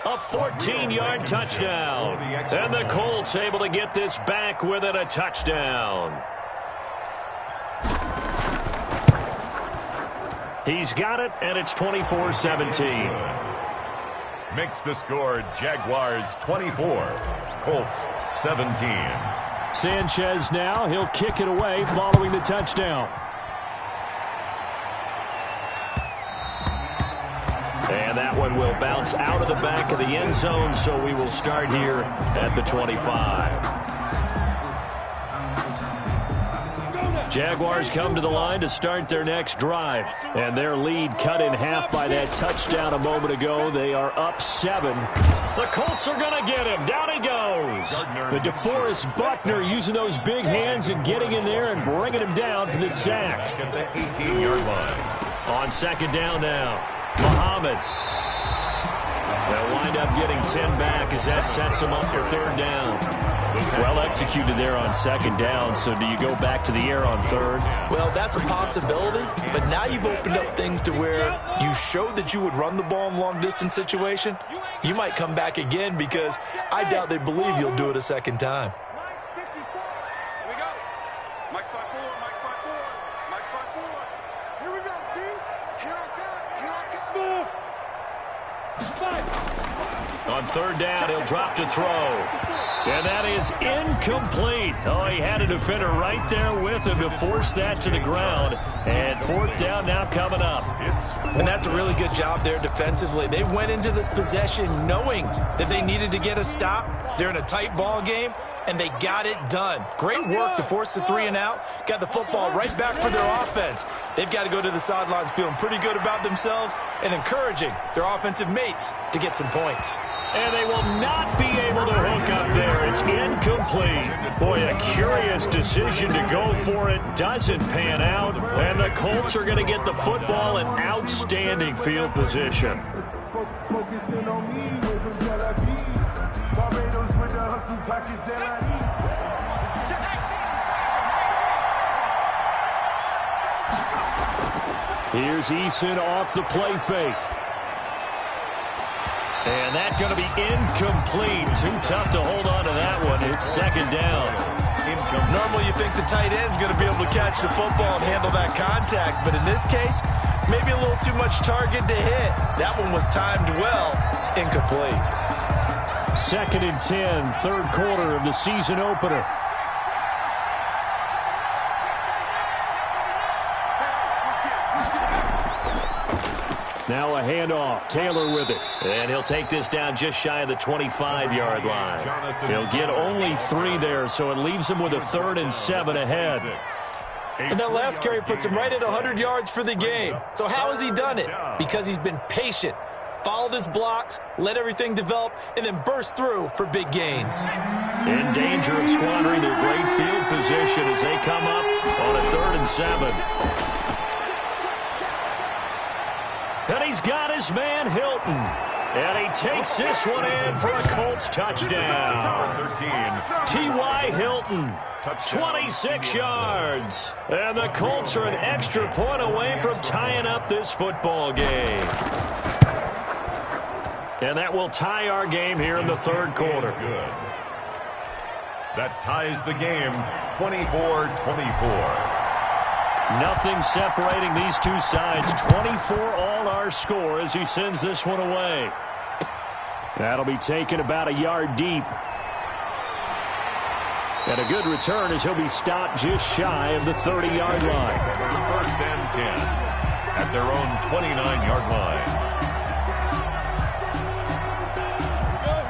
A 14-yard touchdown. And the Colts able to get this back within a touchdown. He's got it, and it's 24-17. Makes the score Jaguars 24, Colts 17. Sanchez now. He'll kick it away following the touchdown. And that one will bounce out of the back of the end zone, so we will start here at the 25. Jaguars come to the line to start their next drive. And their lead cut in half by that touchdown a moment ago. They are up 7. The Colts are going to get him. Down he goes. The DeForest Buckner using those big hands and getting in there and bringing him down for the sack. At the 18-yard line. On 2nd down now. Muhammad. They'll wind up getting 10 back as that sets them up for 3rd down. Well executed there on 2nd down, so do you go back to the air on 3rd? Well, that's a possibility, but now you've opened up things to where you showed that you would run the ball in long-distance situation. You might come back again because I doubt they believe you'll do it a 2nd time. On 3rd down, he'll drop to throw. And that is incomplete. Oh, he had a defender right there with him to force that to the ground. And 4th down now coming up. And that's a really good job there defensively. They went into this possession knowing that they needed to get a stop. They're in a tight ball game. and they got it done. Great work to force the 3 and out. Got the football right back for their offense. They've got to go to the sidelines feeling pretty good about themselves and encouraging their offensive mates to get some points. And they will not be able to hook up there. It's incomplete. Boy, a curious decision to go for it. Doesn't pan out. And the Colts are going to get the football in outstanding field position. Focusing on me, way from Tel Aviv. Barbados with the hustle packets that I need. Here's Eason off the play fake. And that's going to be incomplete. Too tough to hold on to that one. It's second down. Normally you think the tight end's going to be able to catch the football and handle that contact, but in this case, maybe a little too much target to hit. That one was timed well. Incomplete. Second and 10, third quarter of the season opener. Now a handoff. Taylor with it. And he'll take this down just shy of the 25-yard line. He'll get only 3 there, so it leaves him with a 3rd and 7 ahead. And that last carry puts him right at 100 yards for the game. So how has he done it? Because he's been patient, followed his blocks, let everything develop, and then burst through for big gains. In danger of squandering their great field position as they come up on a 3rd and 7. And he's got his man Hilton. And he takes this one in for a Colts touchdown. T.Y. Hilton, 26 yards. And the Colts are an extra point away from tying up this football game. And that will tie our game here in the third quarter. Good. That ties the game 24-24. Nothing separating these two sides. 24 all our score as he sends this one away. That'll be taken about a yard deep. And a good return as he'll be stopped just shy of the 30-yard line. First and 10 at their own 29-yard line.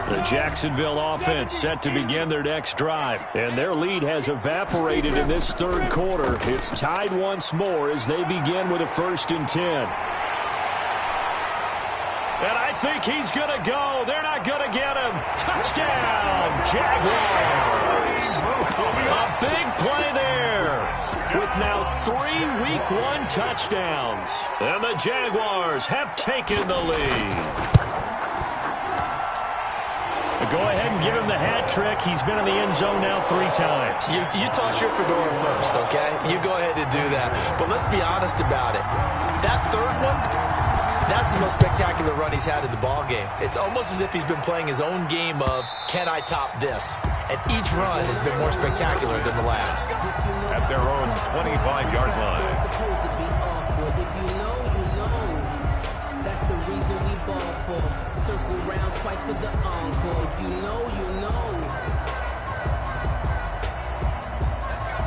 The Jacksonville offense set to begin their next drive. And their lead has evaporated in this third quarter. It's tied once more as they begin with a 1st and 10. And I think he's going to go. They're not going to get him. Touchdown, Jaguars. A big play there with now 3 Week 1 touchdowns. And the Jaguars have taken the lead. Go ahead and give him the hat trick. He's been in the end zone now 3 times. You toss your fedora first, okay? You go ahead and do that. But let's be honest about it. That third one, that's the most spectacular run he's had in the ball game. It's almost as if he's been playing his own game of, can I top this? And each run has been more spectacular than the last. At their own 25-yard line. If you know, you know. That's the reason we ball for. Circle round twice for the encore. If you know, you know.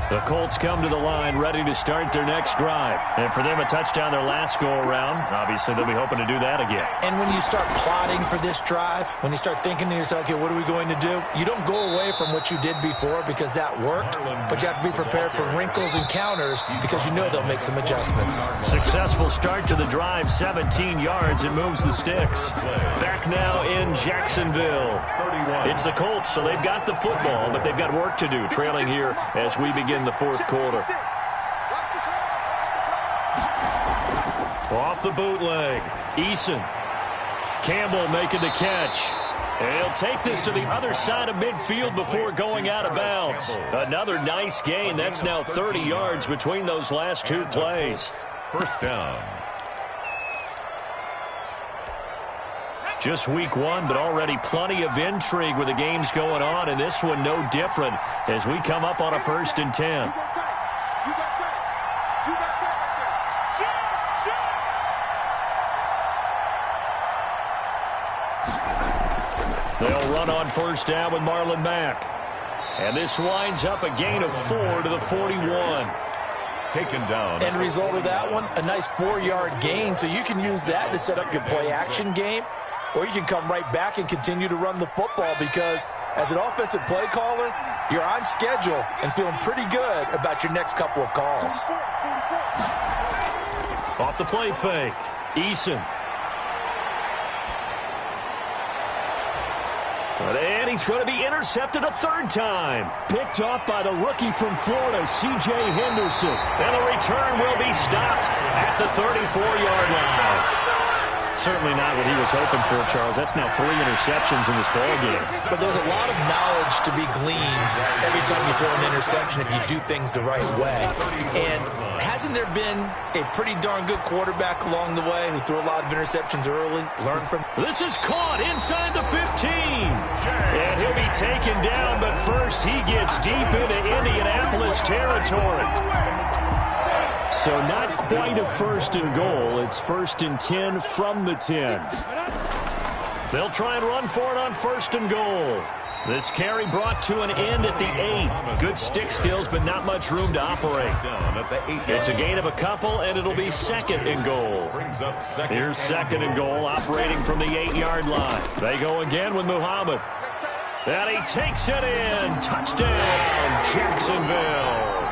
The Colts come to the line ready to start their next drive. And for them, a touchdown their last go-around. Obviously, they'll be hoping to do that again. And when you start plotting for this drive, when you start thinking to yourself, okay, what are we going to do? You don't go away from what you did before because that worked, but you have to be prepared for wrinkles and counters because you know they'll make some adjustments. Successful start to the drive, 17 yards, and moves the sticks. Back now in Jacksonville. It's the Colts, so they've got the football, but they've got work to do, trailing here as we begin the fourth quarter. Off the bootleg, Eason. Campbell making the catch. And he'll take this to the other side of midfield before going out of bounds. Another nice gain. That's now 30 yards between those last 2 plays. First down. Just week 1, but already plenty of intrigue with the games going on, and this one no different as we come up on a 1st and 10. They'll run on 1st down with Marlon Mack. And this winds up a gain of 4 to the 41. Taken down. End result of that one, a nice 4-yard gain, so you can use that to set up your play-action game. Or you can come right back and continue to run the football because as an offensive play caller, you're on schedule and feeling pretty good about your next couple of calls. Off the play fake, Eason. And he's going to be intercepted a third time. Picked off by the rookie from Florida, C.J. Henderson. And the return will be stopped at the 34-yard line. Certainly not what he was hoping for, Charles. That's now 3 interceptions in this ballgame. But there's a lot of knowledge to be gleaned every time you throw an interception if you do things the right way. And hasn't there been a pretty darn good quarterback along the way who threw a lot of interceptions early? Learn from. This is caught inside the 15. And he'll be taken down, but first he gets deep into Indianapolis territory. So not quite a 1st and goal. It's 1st and 10 from the 10. They'll try and run for it on 1st and goal. This carry brought to an end at the 8. Good stick skills, but not much room to operate. It's a gain of a couple, and it'll be 2nd and goal. Here's 2nd and goal, operating from the 8-yard line. They go again with Muhammad. And he takes it in. Touchdown, Jacksonville.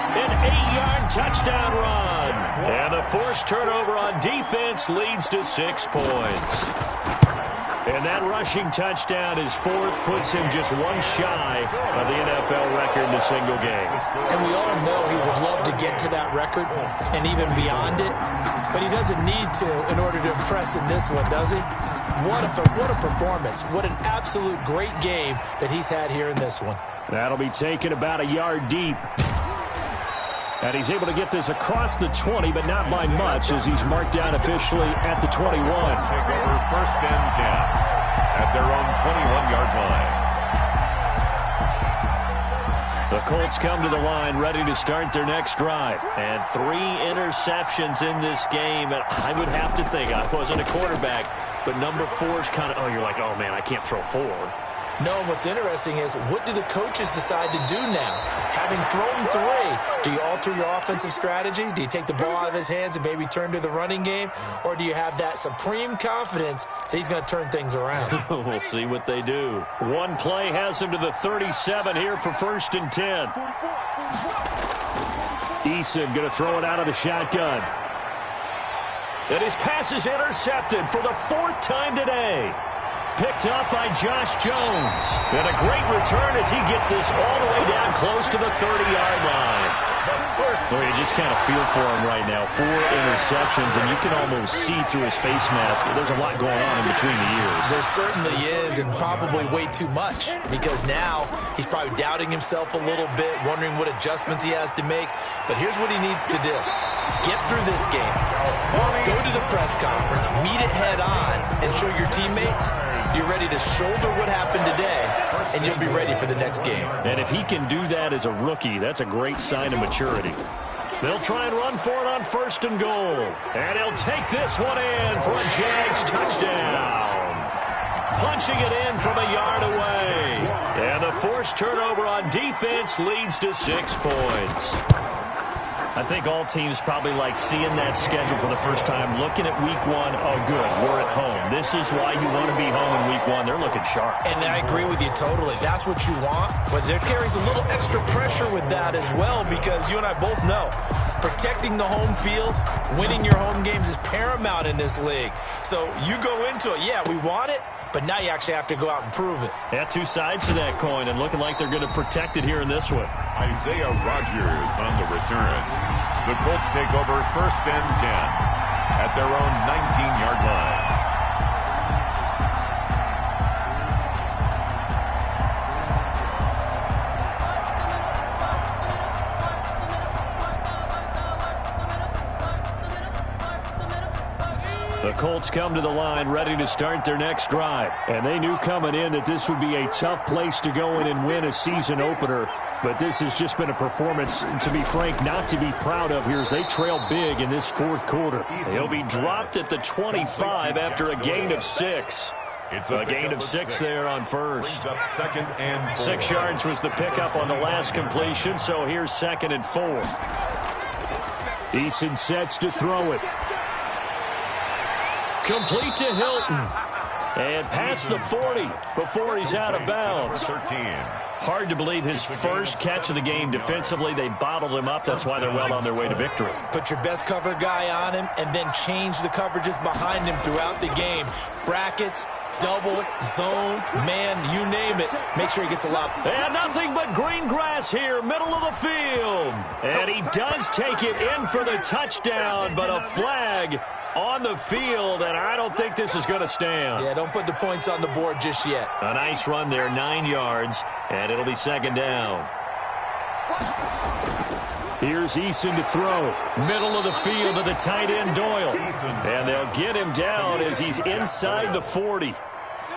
An 8-yard touchdown run. And the forced turnover on defense leads to 6 points. And that rushing touchdown is 4th, puts him just 1 shy of the NFL record in a single game. And we all know he would love to get to that record and even beyond it, but he doesn't need to in order to impress in this one, does he? What a performance. What an absolute great game that he's had here in this one. That'll be taken about a yard deep. And he's able to get this across the 20, but not by much, as he's marked down officially at the 21. Take over 1st and 10 at their own 21-yard line. The Colts come to the line, ready to start their next drive. And 3 interceptions in this game. And I would have to think, I wasn't a quarterback, but number 4 is kind of, you're like, oh, man, I can't throw 4. No, and what's interesting is, what do the coaches decide to do now? Having thrown 3, do you alter your offensive strategy? Do you take the ball out of his hands and maybe turn to the running game? Or do you have that supreme confidence that he's going to turn things around? We'll see what they do. One play has him to the 37 here for 1st and 10. Eason going to throw it out of the shotgun. And his pass is intercepted for the 4th time today. Picked up by Josh Jones. And a great return as he gets this all the way down close to the 30-yard line. Well, you just kind of feel for him right now. 4 interceptions, and you can almost see through his face mask. There's a lot going on in between the ears. There certainly is, and probably way too much, because now he's probably doubting himself a little bit, wondering what adjustments he has to make. But here's what he needs to do. Get through this game. Go to the press conference, meet it head on, and show your teammates you're ready to shoulder what happened today, and you'll be ready for the next game. And if he can do that as a rookie, that's a great sign of maturity. They'll try and run for it on 1st and goal. And he'll take this one in for a Jags touchdown. Punching it in from a yard away. And the forced turnover on defense leads to 6 points. I think all teams probably like seeing that schedule for the first time, looking at week 1. Oh, good, we're at home. This is why you want to be home in week 1. They're looking sharp. And I agree with you totally. That's what you want. But there carries a little extra pressure with that as well, because you and I both know protecting the home field, winning your home games is paramount in this league. So you go into it, yeah, we want it, but now you actually have to go out and prove it. Yeah, 2 sides to that coin, and looking like they're going to protect it here in this one. Isaiah Rodgers on the return. The Colts take over 1st and 10 at their own 19-yard line. The Colts come to the line ready to start their next drive. And they knew coming in that this would be a tough place to go in and win a season opener. But this has just been a performance, to be frank, not to be proud of here as they trail big in this 4th quarter. He'll be dropped at the 25 after a gain of 6. It's a gain of 6 there on 1st. 2nd and 4. 6 yards was the pickup on the last completion, so here's 2nd and 4. Eason sets to throw it. Complete to Hilton. And past the 40 before he's out of bounds. 13. Hard to believe his first catch of the game defensively. They bottled him up. That's why they're well on their way to victory. Put your best cover guy on him and then change the coverages behind him throughout the game. Brackets, double, zone, man, you name it. Make sure he gets a lot. And nothing but green grass here, middle of the field. And he does take it in for the touchdown, but a flag on the field, and I don't think this is going to stand. Yeah, don't put the points on the board just yet. A nice run there, 9 yards, and it'll be second down. Here's Eason to throw. Middle of the field to the tight end, Doyle. And they'll get him down as he's inside the 40.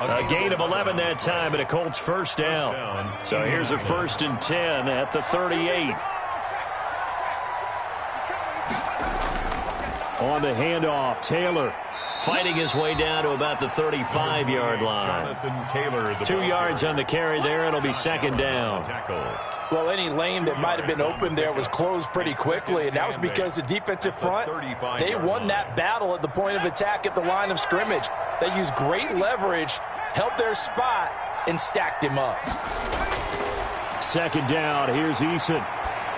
A gain of 11 that time, and a Colts first down. So here's a 1st and 10 at the 38. On the handoff, Taylor fighting his way down to about the 35-yard line. 2 yards on the carry there. It'll be second down. Well, any lane that might have been open there was closed pretty quickly, and that was because the defensive front, they won that battle at the point of attack at the line of scrimmage. They used great leverage, held their spot, and stacked him up. Second down, here's Eason.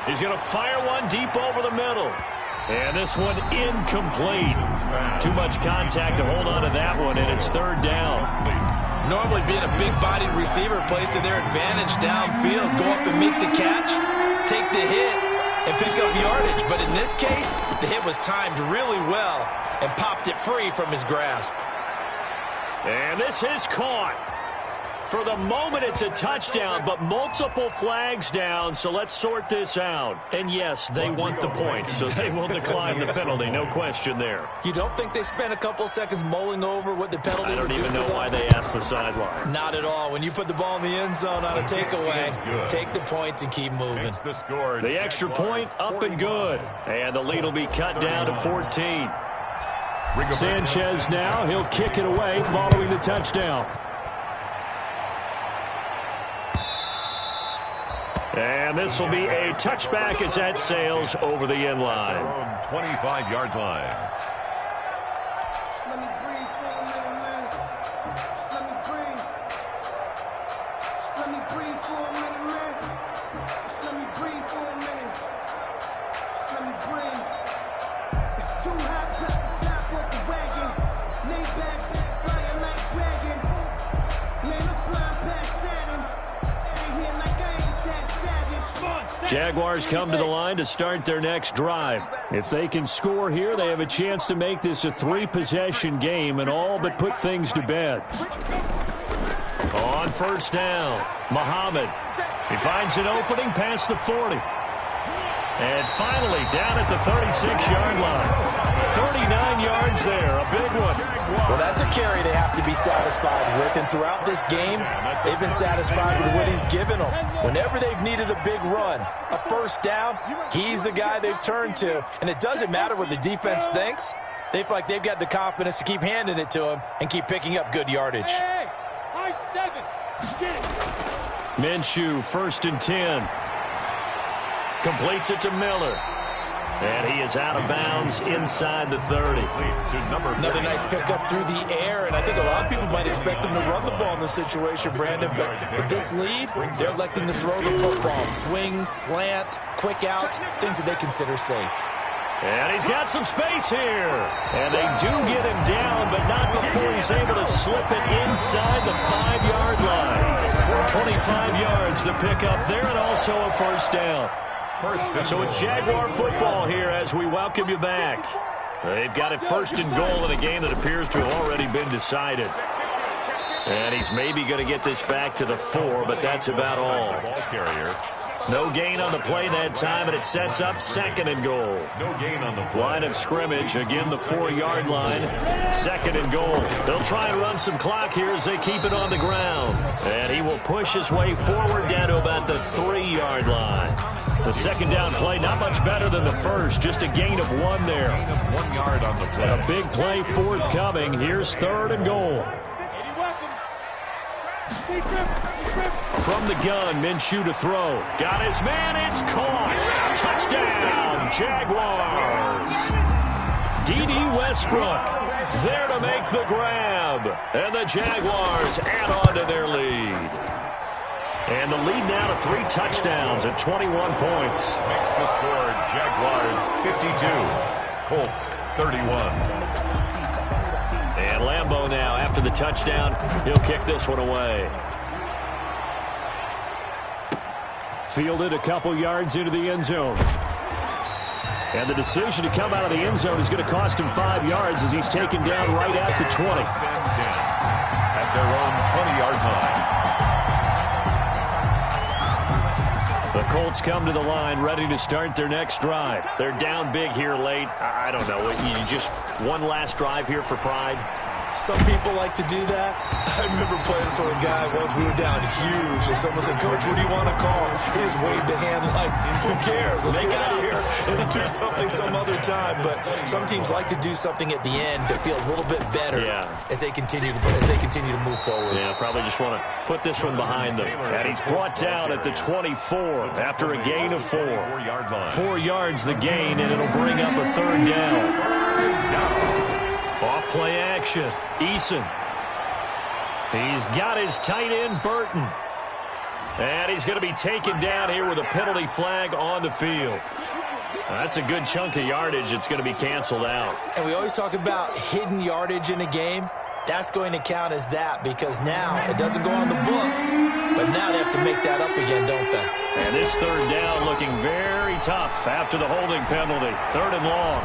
He's going to fire one deep over the middle. And this one incomplete. Too much contact to hold on to that one, and it's third down. Normally being a big-bodied receiver plays to their advantage downfield. Go up and make the catch, take the hit, and pick up yardage. But in this case, the hit was timed really well and popped it free from his grasp. And this is caught. For the moment, it's a touchdown, but multiple flags down, so let's sort this out. And yes, they want the points, so they will decline the penalty, no question there. You don't think they spent a couple seconds mulling over what the penalty I don't would even do know why they asked the sideline. Not at all. When you put the ball in the end zone on a takeaway, take the points and keep moving. The extra point up and good. And the lead will be cut down to 14. Sanchez now, he'll kick it away following the touchdown. And this will be a touchback as that sails over the end line. 25-yard line. Just let me breathe for a minute, man. Just let me breathe. Just let me breathe for a minute, man. Just let me breathe for a minute. Just let me breathe. It's too hot, drop the top off the wagon. Lay back, flying like dragon. Man, I'm flying past Saturn. Ain't here like I ain't that savage. Jaguars come to the line to start their next drive. If they can score here, they have a chance to make this a 3-possession game and all but put things to bed. On first down, Muhammad. He finds an opening past the 40. And finally down at the 36-yard line. 39 yards there, a big one. Well, that's a carry they have to be satisfied with. And throughout this game, they've been satisfied with what he's given them. Whenever they've needed a big run, a first down, he's the guy they've turned to. And it doesn't matter what the defense thinks. They feel like they've got the confidence to keep handing it to him and keep picking up good yardage. Hey, high 7. Get it. Minshew, 1st and 10. Completes it to Miller. And he is out of bounds inside the 30. Another nice pickup through the air, and I think a lot of people might expect him to run the ball in this situation, Brandon. But with this lead, they're electing to throw the football. Swings, slants, quick outs, things that they consider safe. And he's got some space here. And they do get him down, but not before he's able to slip it inside the 5-yard line. 25 yards to pick up there, and also a first down. So it's Jaguar football here as we welcome you back. They've got it 1st and goal in a game that appears to have already been decided. And he's maybe going to get this back to the 4, but that's about all. Ball carrier. No gain on the play that time, and it sets up 2nd and goal. No gain on the play. Line of scrimmage, again the 4-yard line. 2nd and goal. They'll try and run some clock here as they keep it on the ground. And he will push his way forward down to about the 3-yard line. The second down play, not much better than the first, just a gain of 1 there. 1 yard on the play. And a big play forthcoming. Here's 3rd and goal. From the gun, Minshew to throw. Got his man, it's caught. Touchdown, Jaguars. D.D. Westbrook there to make the grab. And the Jaguars add on to their lead. And the lead now to 3 touchdowns at 21 points. Makes the score Jaguars 52, Colts 31. And Lambeau now, after the touchdown, he'll kick this one away. Fielded a couple yards into the end zone. And the decision to come out of the end zone is going to cost him 5 yards as he's taken down right at the 20. At their own 20-yard line. The Colts come to the line ready to start their next drive. They're down big here late. I don't know. You just one last drive here for pride. Some people like to do that. I remember playing for a guy once. We were down huge, and someone said, "Coach, what do you want to call?" He just waved a hand like, "Who cares? Let's get out of here and do something some other time." But some teams like to do something at the end to feel a little bit better as they continue to move forward. Yeah, probably just want to put this one behind them. And he's brought down at the 24 after a gain of 4. 4 yards the gain, and it'll bring up a 3rd down. Off play action. Eason. He's got his tight end, Burton. And he's going to be taken down here with a penalty flag on the field. That's a good chunk of yardage. It's going to be canceled out. And we always talk about hidden yardage in a game. That's going to count as that because now it doesn't go on the books, but now they have to make that up again, don't they? And this 3rd down looking very tough after the holding penalty. 3rd and long.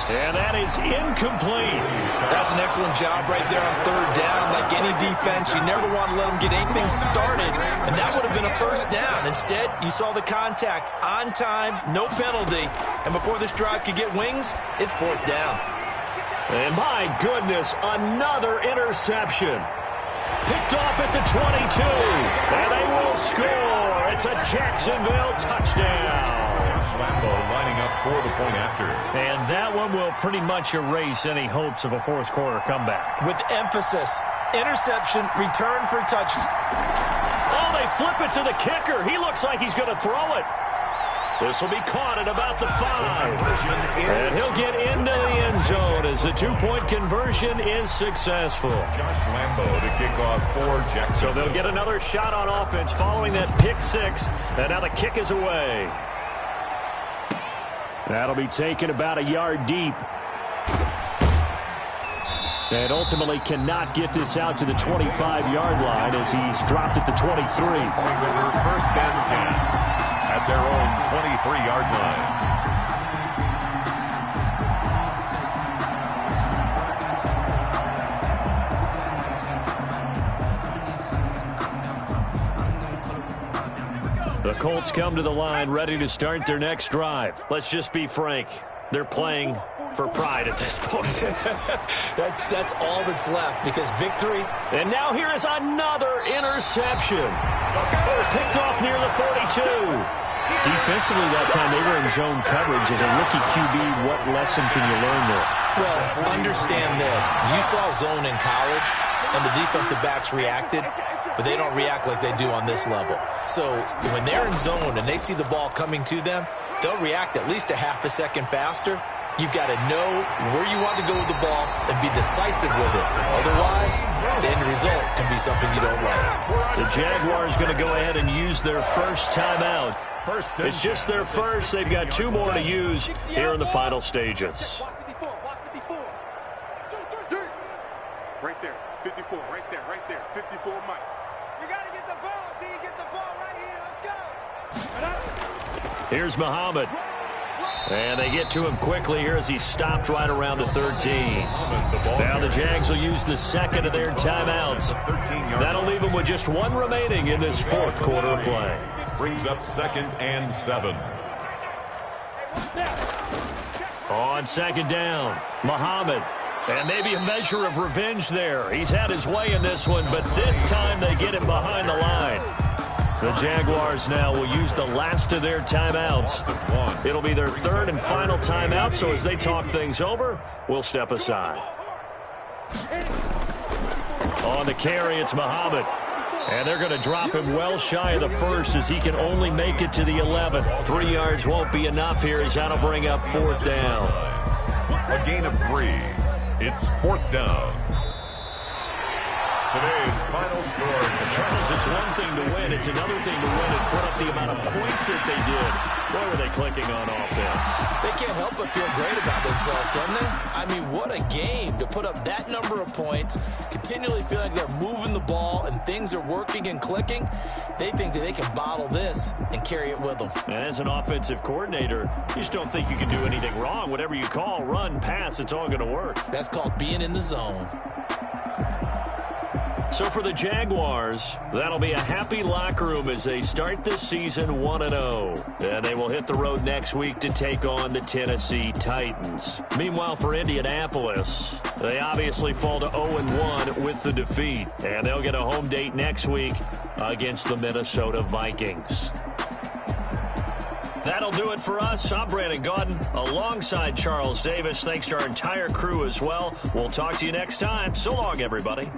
And that is incomplete. That's an excellent job right there on 3rd down. Like any defense, you never want to let them get anything started, and that would have been a 1st down. Instead, you saw the contact on time, no penalty, and before this drive could get wings, it's 4th down. And my goodness, another interception. Picked off at the 22, and they will score. It's a Jacksonville touchdown. Lambeau lining up for the point after. And that one will pretty much erase any hopes of a 4th quarter comeback. With emphasis, interception, return for touchdown. Oh, they flip it to the kicker. He looks like he's going to throw it. This will be caught at about the 5. And he'll get into the end zone as the 2-point conversion is successful. Josh Lambeau to kick off for Jacksonville. So they'll get another shot on offense following that pick 6. And now the kick is away. That'll be taken about a yard deep. And ultimately cannot get this out to the 25-yard line as he's dropped at the 23. Over 1st and 10 at their own 23-yard line. The Colts come to the line ready to start their next drive. Let's just be frank. They're playing for pride at this point. That's all that's left because victory. And now here is another interception. Picked off near the 42. Defensively that time they were in zone coverage. As a rookie QB, what lesson can you learn there? Well, understand this. You saw zone in college, and the defensive backs reacted, but they don't react like they do on this level. So when they're in zone and they see the ball coming to them, they'll react at least a half a second faster. You've got to know where you want to go with the ball and be decisive with it. Otherwise, the end result can be something you don't like. The Jaguars going to go ahead and use their first timeout. It's just their first. They've got 2 more to use here in the final stages. Right there, 54, right there, 54, Mike. We got to get the ball, D. Get the ball right here. Let's go. Here's Muhammad. And they get to him quickly here as he's stopped right around the 13. Now the Jags will use the 2nd of their timeouts. That'll leave them with just 1 remaining in this 4th quarter of play. Brings up 2nd and 7. On 2nd down, Muhammad. And maybe a measure of revenge there. He's had his way in this one, but this time they get him behind the line. The Jaguars now will use the last of their timeouts. It'll be their 3rd and final timeout, so as they talk things over, we'll step aside. On the carry, it's Muhammad. And they're going to drop him well shy of the 1st as he can only make it to the 11. 3 yards won't be enough here as that'll bring up 4th down. A gain of 3. It's 4th down. Today's final score. Charles, it's one thing to win. It's another thing to win and put up the amount of points that they did. Boy, were they clicking on offense. They can't help but feel great about themselves, can they? I mean, what a game to put up that number of points, continually feel like they're moving the ball and things are working and clicking. They think that they can bottle this and carry it with them. And as an offensive coordinator, you just don't think you can do anything wrong. Whatever you call, run, pass, it's all going to work. That's called being in the zone. So for the Jaguars, that'll be a happy locker room as they start this season 1-0. And they will hit the road next week to take on the Tennessee Titans. Meanwhile, for Indianapolis, they obviously fall to 0-1 with the defeat. And they'll get a home date next week against the Minnesota Vikings. That'll do it for us. I'm Brandon Gaudin alongside Charles Davis. Thanks to our entire crew as well. We'll talk to you next time. So long, everybody.